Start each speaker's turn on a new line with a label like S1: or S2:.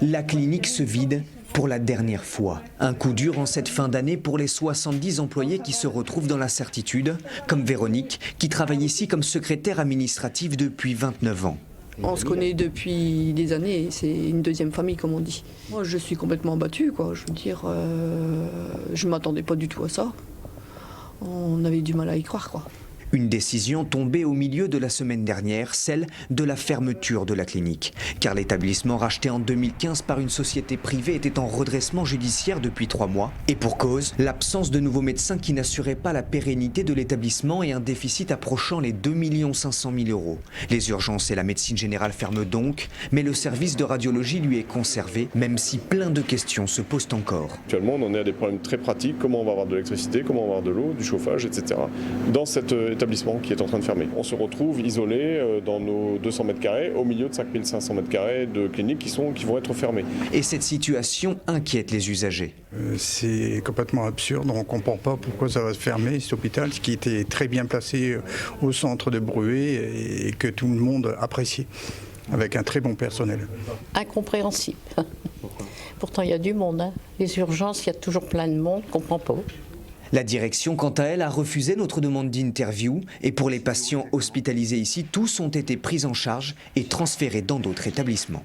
S1: La clinique se vide pour la dernière fois. Un coup dur en cette fin d'année pour les 70 employés qui se retrouvent dans l'incertitude, comme Véronique, qui travaille ici comme secrétaire administrative depuis 29 ans.
S2: On se connaît depuis des années, c'est une deuxième famille comme on dit. Moi je suis complètement abattue, quoi. Je veux dire, je ne m'attendais pas du tout à ça. On avait du mal à y croire, quoi.
S1: Une décision tombée au milieu de la semaine dernière, celle de la fermeture de la clinique. Car l'établissement racheté en 2015 par une société privée était en redressement judiciaire depuis 3 mois. Et pour cause, l'absence de nouveaux médecins qui n'assuraient pas la pérennité de l'établissement et un déficit approchant les 2 500 000 €. Les urgences et la médecine générale ferment donc, mais le service de radiologie lui est conservé, même si plein de questions se posent encore.
S3: Actuellement, on en est à des problèmes très pratiques, comment on va avoir de l'électricité, comment on va avoir de l'eau, du chauffage, etc. Dans cet établissement qui est en train de fermer. On se retrouve isolé dans nos 200 mètres carrés, au milieu de 5500 mètres carrés de cliniques qui vont être fermées.
S1: Et cette situation inquiète les usagers.
S4: C'est complètement absurde, on ne comprend pas pourquoi ça va se fermer, cet hôpital, qui était très bien placé au centre de Bruay et que tout le monde appréciait, avec un très bon personnel.
S5: Incompréhensible. Pourtant il y a du monde, hein. Les urgences, il y a toujours plein de monde, on ne comprend pas.
S1: La direction, quant à elle, a refusé notre demande d'interview et pour les patients hospitalisés ici, tous ont été pris en charge et transférés dans d'autres établissements.